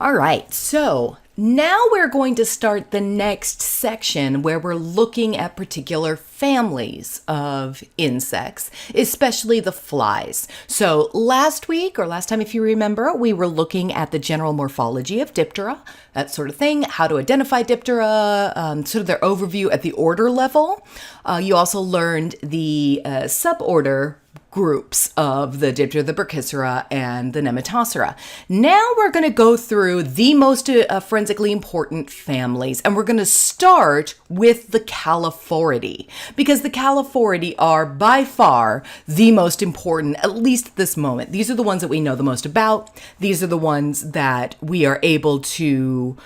All right, so now we're going to start the next section where we're looking at particular families of insects, especially the flies. So last week, or last time if you remember, we were looking at the general morphology of Diptera, that sort of thing, how to identify Diptera, sort of their overview at the order level. You also learned the suborder groups of the Diptera, the Brachycera, and the Nematocera. Now we're going to go through the most forensically important families, and we're going to start with the Calliphoridae, because the Calliphoridae are by far the most important, at least at this moment. These are the ones that we know the most about. These are the ones that we are able to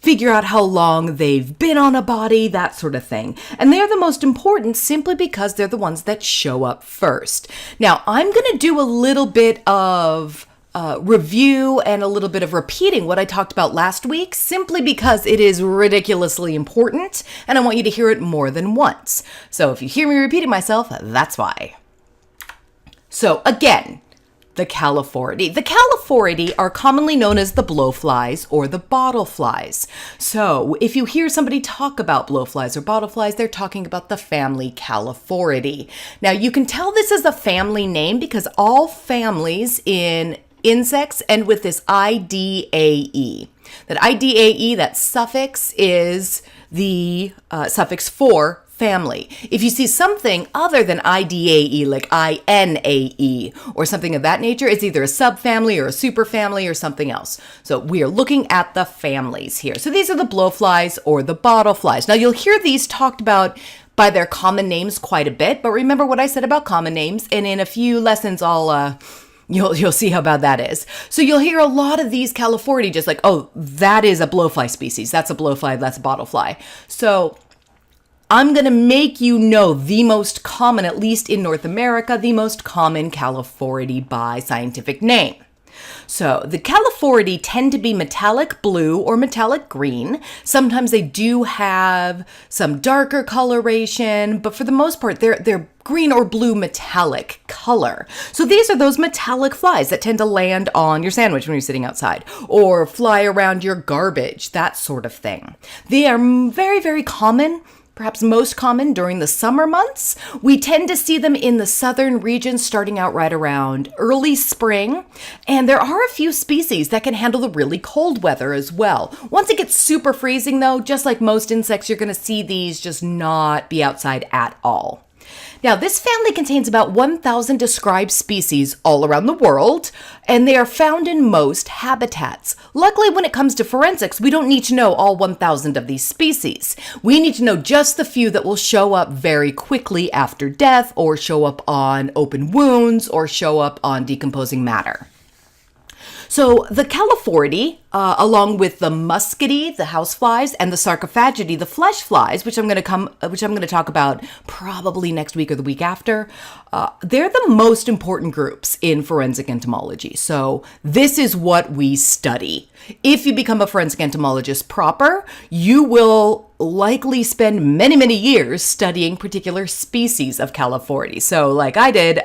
figure out how long they've been on a body, that sort of thing. And they're the most important simply because they're the ones that show up first. Now, I'm going to do a little bit of review and a little bit of repeating what I talked about last week, simply because it is ridiculously important, and I want you to hear it more than once. So if you hear me repeating myself, that's why. So again, the Calliphoridae. The Calliphoridae are commonly known as the blowflies or the bottleflies. So if you hear somebody talk about blowflies or bottleflies, they're talking about the family Calliphoridae. Now you can tell this is a family name because all families in insects end with this IDAE. That IDAE, that suffix, is the suffix for family. If you see something other than IDAE, like INAE, or something of that nature, it's either a subfamily or a superfamily or something else. So we are looking at the families here. So these are the blowflies or the bottleflies. Now you'll hear these talked about by their common names quite a bit, but remember what I said about common names, and in a few lessons You'll see how bad that is. So you'll hear a lot of these Calliphoridae just like, oh, that is a blowfly species. That's a blowfly. That's a bottlefly. So I'm going to make you know the most common, at least in North America, the most common Calliphoridae by scientific name. So the Calliphoridae tend to be metallic blue or metallic green. Sometimes they do have some darker coloration, but for the most part, they're green or blue metallic color. So these are those metallic flies that tend to land on your sandwich when you're sitting outside or fly around your garbage, that sort of thing. They are very, very common. Perhaps most common during the summer months. We tend to see them in the southern regions starting out right around early spring. And there are a few species that can handle the really cold weather as well. Once it gets super freezing though, just like most insects, you're going to see these just not be outside at all. Now, this family contains about 1,000 described species all around the world, and they are found in most habitats. Luckily, when it comes to forensics, we don't need to know all 1,000 of these species. We need to know just the few that will show up very quickly after death, or show up on open wounds, or show up on decomposing matter. So the Calliphoridae, along with the Muscidae, the houseflies, and the Sarcophagidae, the flesh flies, which I'm going to talk about probably next week or the week after, they're the most important groups in forensic entomology. So this is what we study. If you become a forensic entomologist proper, you will likely spend many, many years studying particular species of Calliphoridae. So like I did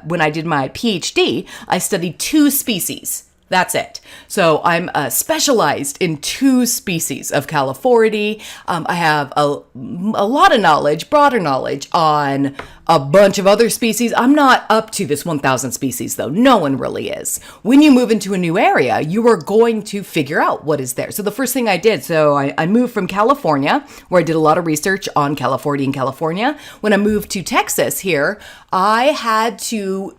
when I did my PhD, I studied 2 species. That's it. So I'm specialized in 2 species of Calliphoridae. I have a lot of knowledge, broader knowledge on a bunch of other species. I'm not up to this 1,000 species though. No one really is. When you move into a new area, you are going to figure out what is there. So the first thing I did, I moved from California, where I did a lot of research on Calliphoridae in California. When I moved to Texas here, I had to,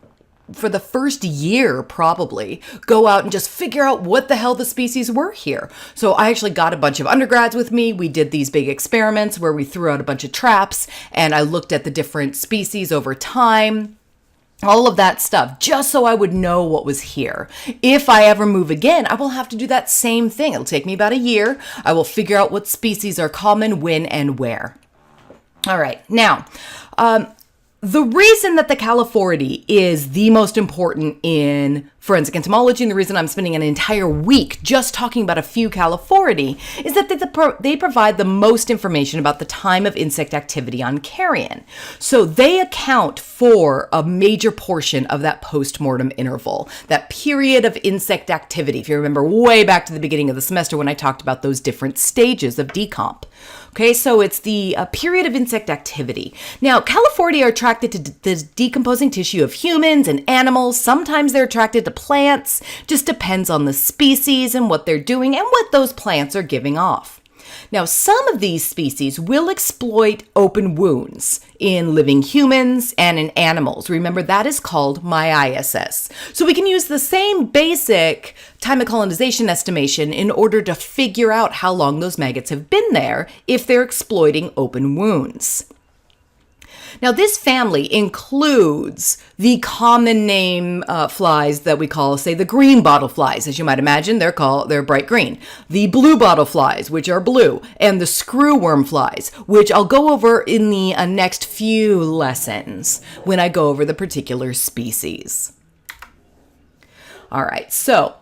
for the first year probably, go out and just figure out what the hell the species were here. So I actually got a bunch of undergrads with me. We did these big experiments where we threw out a bunch of traps and I looked at the different species over time. All of that stuff, just so I would know what was here. If I ever move again, I will have to do that same thing. It'll take me about a year. I will figure out what species are common, when, and where. All right, now, The reason that the Calliphoridae is the most important in forensic entomology, and the reason I'm spending an entire week just talking about a few Calliphoridae, is that they provide the most information about the time of insect activity on carrion. So they account for a major portion of that post-mortem interval, that period of insect activity. If you remember way back to the beginning of the semester when I talked about those different stages of decomp. Okay, so it's the period of insect activity. Now, Calliphoridae are attracted to the decomposing tissue of humans and animals. Sometimes they're attracted to plants. Just depends on the species and what they're doing and what those plants are giving off. Now, some of these species will exploit open wounds in living humans and in animals. Remember, that is called myiasis. So we can use the same basic time of colonization estimation in order to figure out how long those maggots have been there if they're exploiting open wounds. Now, this family includes the common name flies that we call, say, the green bottle flies. As you might imagine, they're bright green. The blue bottle flies, which are blue, and the screwworm flies, which I'll go over in the next few lessons when I go over the particular species. All right, so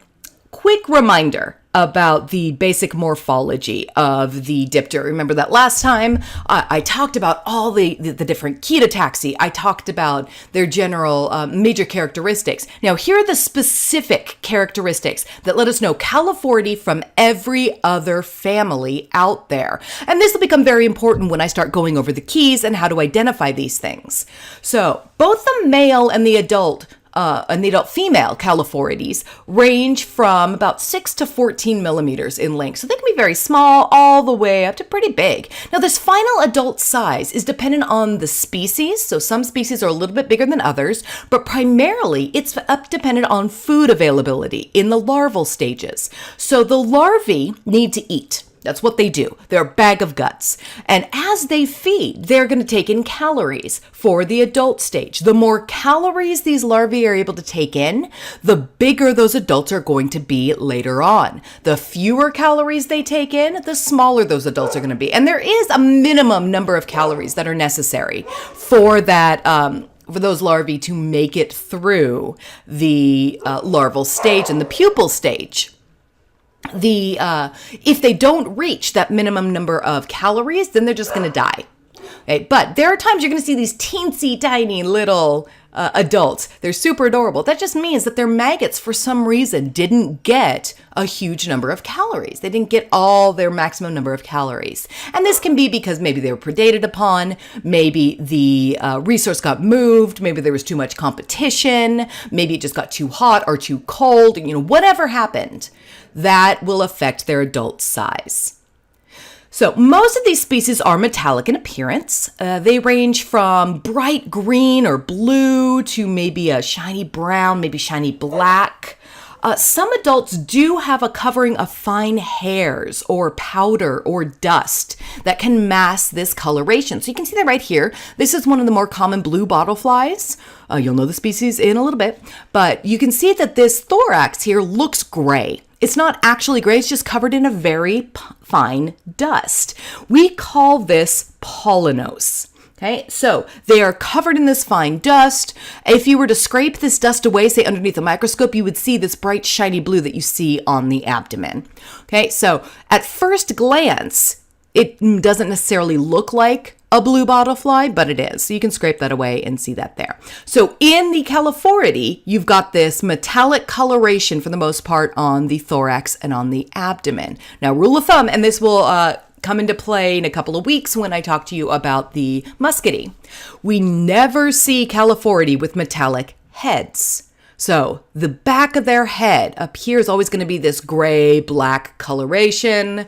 quick reminder about the basic morphology of the dipter. Remember that last time I talked about all the different ketotaxi. I talked about their general major characteristics. Now, here are the specific characteristics that let us know Calliphoridae from every other family out there. And this will become very important when I start going over the keys and how to identify these things. So both the male and the adult female Calliphoridae range from about 6 to 14 millimeters in length. So they can be very small all the way up to pretty big. Now, this final adult size is dependent on the species. So some species are a little bit bigger than others, but primarily it's dependent on food availability in the larval stages. So the larvae need to eat. That's what they do. They're a bag of guts. And as they feed, they're going to take in calories for the adult stage. The more calories these larvae are able to take in, the bigger those adults are going to be later on. The fewer calories they take in, the smaller those adults are going to be. And there is a minimum number of calories that are necessary for that, for those larvae to make it through the larval stage and the pupal stage. If they don't reach that minimum number of calories, then they're just going to die. Okay? But there are times you're going to see these teensy tiny little adults. They're super adorable. That just means that their maggots, for some reason, didn't get a huge number of calories. They didn't get all their maximum number of calories. And this can be because maybe they were predated upon, maybe the resource got moved, maybe there was too much competition, maybe it just got too hot or too cold, whatever happened. That will affect their adult size. So most of these species are metallic in appearance. They range from bright green or blue to maybe a shiny brown, maybe shiny black. Some adults do have a covering of fine hairs or powder or dust that can mask this coloration. So you can see that right here. This is one of the more common blue bottle flies. You'll know the species in a little bit, but you can see that this thorax here looks gray. It's not actually gray, it's just covered in a very fine dust. We call this pollinose. Okay, so they are covered in this fine dust. If you were to scrape this dust away, say underneath a microscope, you would see this bright shiny blue that you see on the abdomen. Okay, so at first glance, it doesn't necessarily look like a blue bottle fly, but it is. So you can scrape that away and see that there. So in the Calliphoridae, you've got this metallic coloration for the most part on the thorax and on the abdomen. Now, rule of thumb, and this will come into play in a couple of weeks when I talk to you about the muscadie. We never see Calliphoridae with metallic heads. So the back of their head up here is always going to be this gray, black coloration.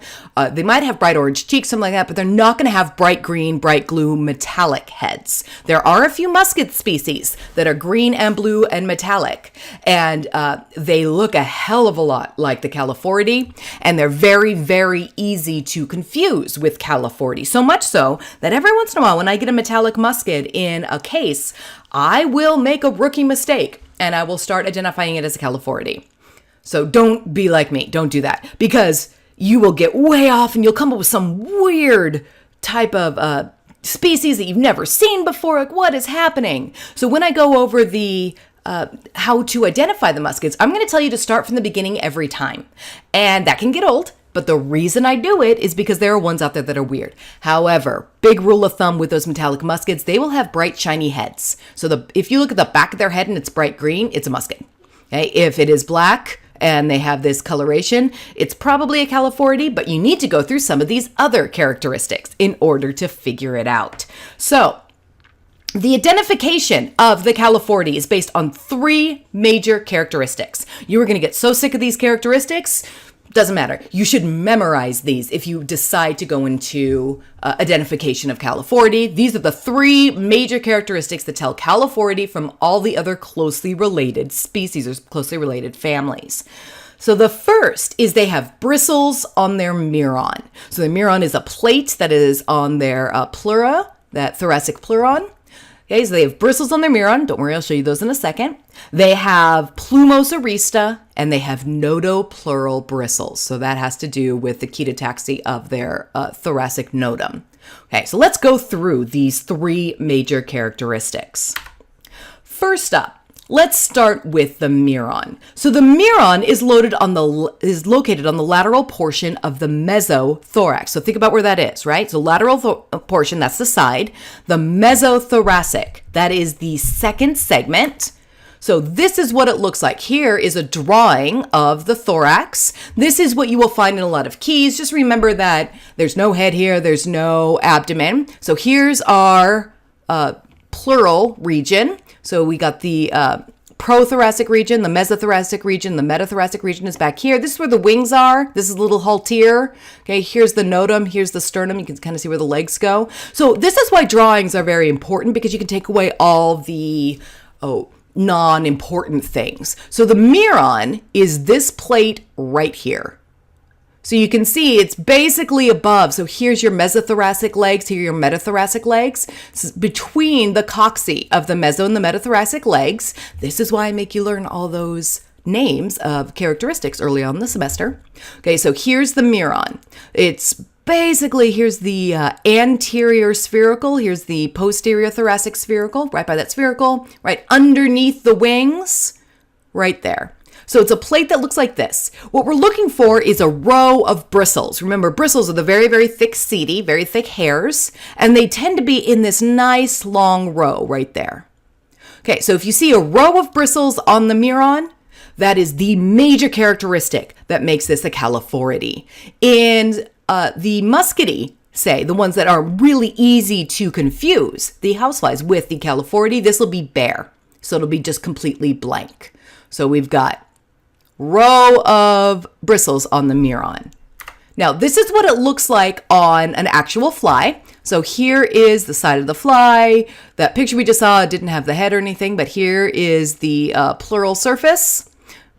They might have bright orange cheeks, something like that, but they're not going to have bright green, bright blue, metallic heads. There are a few musket species that are green and blue and metallic, and they look a hell of a lot like the Calliphoridae, and they're very, very easy to confuse with Calliphoridae. So much so that every once in a while when I get a metallic musket in a case, I will make a rookie mistake. And I will start identifying it as a Calliphoridae. So don't be like me. Don't do that. Because you will get way off and you'll come up with some weird type of species that you've never seen before. Like, what is happening? So when I go over the how to identify the muscids, I'm going to tell you to start from the beginning every time. And that can get old, but the reason I do it is because there are ones out there that are weird. However, big rule of thumb with those metallic muscids, they will have bright, shiny heads. So if you look at the back of their head and it's bright green, it's a muscid. Okay? If it is black and they have this coloration, it's probably a Calliphoridae, but you need to go through some of these other characteristics in order to figure it out. So the identification of the Calliphoridae is based on 3 major characteristics. You are going to get so sick of these characteristics, doesn't matter. You should memorize these if you decide to go into identification of Calliphoridae. These are the 3 major characteristics that tell Calliphoridae from all the other closely related species or closely related families. So the first is they have bristles on their Meron. So the Meron is a plate that is on their pleura, that thoracic pleuron. Okay, so they have bristles on their Meron. Don't worry, I'll show you those in a second. They have plumose arista, and they have notopleural bristles. So that has to do with the ketotaxy of their thoracic notum. Okay, so let's go through these 3 major characteristics. First up, let's start with the Meron. So the Meron is located on the lateral portion of the mesothorax. So think about where that is, right? So lateral portion, that's the side. The mesothoracic, that is the second segment. So this is what it looks like. Here is a drawing of the thorax. This is what you will find in a lot of keys. Just remember that there's no head here, there's no abdomen. So here's our pleural region. So we got the prothoracic region, the mesothoracic region, the metathoracic region is back here. This is where the wings are. This is a little haltere. Okay, here's the notum, here's the sternum. You can kind of see where the legs go. So this is why drawings are very important, because you can take away all the non-important things. So the Meron is this plate right here. So you can see it's basically above. So here's your mesothoracic legs, here are your metathoracic legs. It's between the coccyx of the meso and the metathoracic legs. This is why I make you learn all those names of characteristics early on in the semester. Okay, so here's the Meron. It's basically, here's the anterior spherical, here's the posterior thoracic spherical, right by that spherical, right underneath the wings, right there. So it's a plate that looks like this. What we're looking for is a row of bristles. Remember, bristles are the very, very thick setae, very thick hairs, and they tend to be in this nice long row right there. Okay, so if you see a row of bristles on the Meron, that is the major characteristic that makes this a Calliphoridae. In the muscidae, say, the ones that are really easy to confuse, the houseflies with the Calliphoridae, this will be bare. So it'll be just completely blank. So we've got row of bristles on the Meron. Now, this is what it looks like on an actual fly. So here is the side of the fly. That picture we just saw didn't have the head or anything, but here is the pleural surface.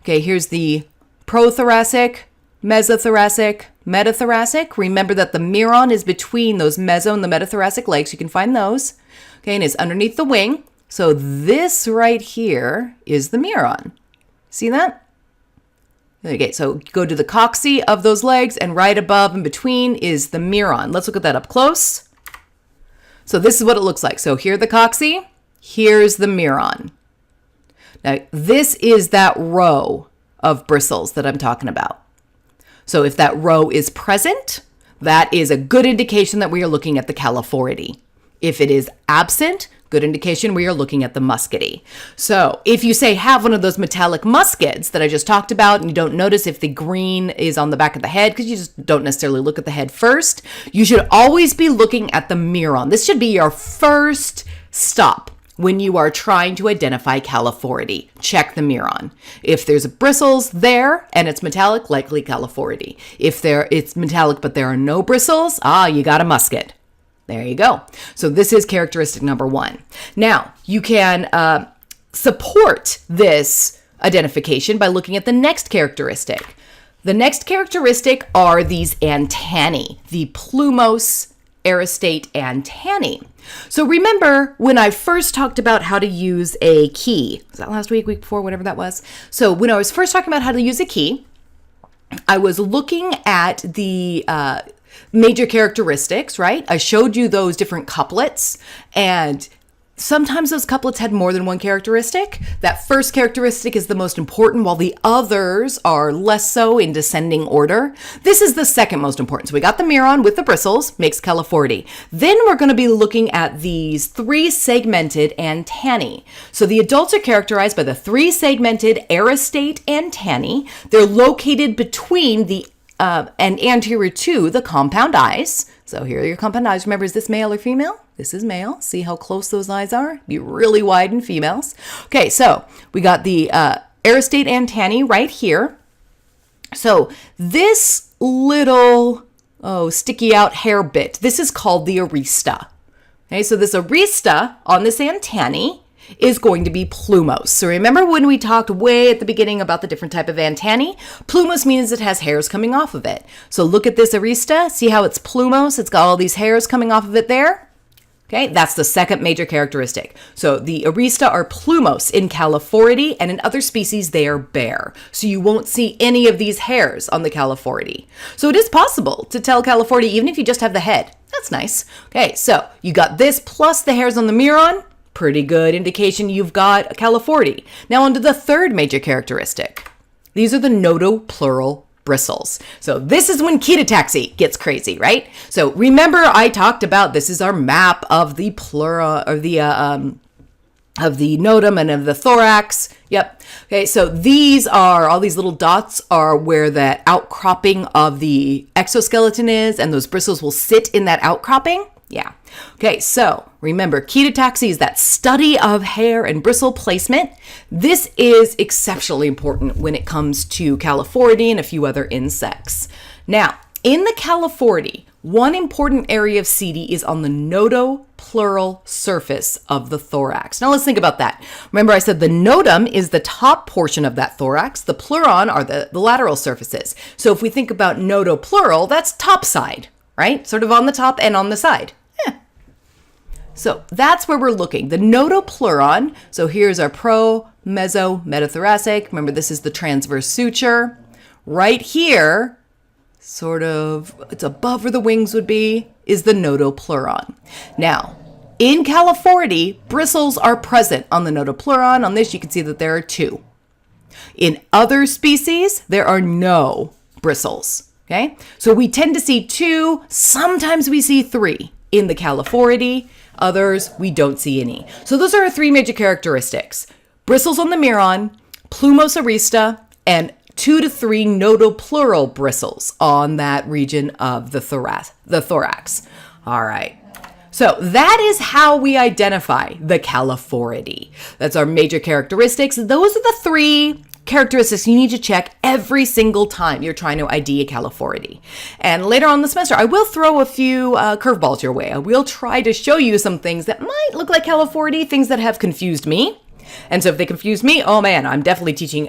Okay, here's the prothoracic, mesothoracic, metathoracic. Remember that the Meron is between those meso and the metathoracic legs. You can find those. Okay, and it's underneath the wing. So this right here is the Meron. See that? Okay, so go to the coccyx of those legs, and right above and between is the Meron. Let's look at that up close. So this is what it looks like. So here the coccyx, here's the Meron. Now this is that row of bristles that I'm talking about. So if that row is present, that is a good indication that we are looking at the Calliphoridae. If it is absent, good indication we are looking at the muscidae. So if you say have one of those metallic muscids that I just talked about, and you don't notice if the green is on the back of the head, because you just don't necessarily look at the head first, you should always be looking at the Meron. This should be your first stop when you are trying to identify Calliphoridae. Check the Meron. If there's bristles there and it's metallic, likely Calliphoridae. If it's metallic but there are no bristles, you got a muscid. There you go. So this is characteristic number 1. Now, you can support this identification by looking at the next characteristic. The next characteristic are these antennae, the plumose aristate antennae. So remember when I first talked about how to use a key, was that last week, week before, whatever that was? So when I was first talking about how to use a key, I was looking at the major characteristics, right? I showed you those different couplets, and sometimes those couplets had more than one characteristic. That first characteristic is the most important, while the others are less so in descending order. This is the second most important. So we got the Meron with the bristles, makes Calliphoridae. Then we're going to be looking at these three segmented antennae. So the adults are characterized by the three segmented aristate antennae. They're located between the and anterior to the compound eyes. So here are your compound eyes. Remember, is this male or female? This is male. See how close those eyes are? Be really wide in females. Okay, so we got the aristate antennae right here. So this little, sticky out hair bit, this is called the arista. Okay, so this arista on this antennae is going to be plumose. So remember when we talked way at the beginning about the different type of antennae? Plumose means it has hairs coming off of it. So look at this arista. See how it's plumose? It's got all these hairs coming off of it there. Okay, that's the second major characteristic. So the arista are plumose in Calliphoridae, and in other species they are bare. So you won't see any of these hairs on the Calliphoridae. So it is possible to tell Calliphoridae even if you just have the head. That's nice. Okay, so you got this plus the hairs on the Meron. Pretty good indication you've got a Calliphoridae. Now on to the third major characteristic. These are the notopleural bristles. So this is when ketotaxy gets crazy, right? So remember I talked about this is our map of the pleura, or the of the notum and of the thorax. Yep. Okay, so these are, all these little dots are where that outcropping of the exoskeleton is, and those bristles will sit in that outcropping. Yeah. Okay, so remember, ketotaxy is that study of hair and bristle placement. This is exceptionally important when it comes to Calliphoridae and a few other insects. Now, in the Calliphoridae, one important area of CD is on the notopleural surface of the thorax. Now let's think about that. Remember I said the notum is the top portion of that thorax. The pleuron are the lateral surfaces. So if we think about notopleural, that's top side, right? Sort of on the top and on the side. So that's where we're looking. The notopleuron, so here's our pro, meso, metathoracic. Remember, this is the transverse suture. Right here, sort of, it's above where the wings would be, is the notopleuron. Now, in Calliphoridae, bristles are present on the notopleuron. On this, you can see that there are two. In other species, there are no bristles, okay? So we tend to see two, sometimes we see three in the Calliphoridae. Others, we don't see any. So those are our three major characteristics. Bristles on the Meron, plumose arista, and 2 to 3 notopleural bristles on that region of the thorax. All right. So that is how we identify the Calliphoridae. That's our major characteristics. Those are the three characteristics you need to check every single time you're trying to ID a Calliphoridae. And later on in the semester, I will throw a few curveballs your way. I will try to show you some things that might look like Calliphoridae, things that have confused me. And so if they confuse me, oh man, I'm definitely teaching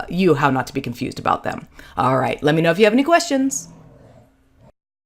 you how not to be confused about them. All right, let me know if you have any questions.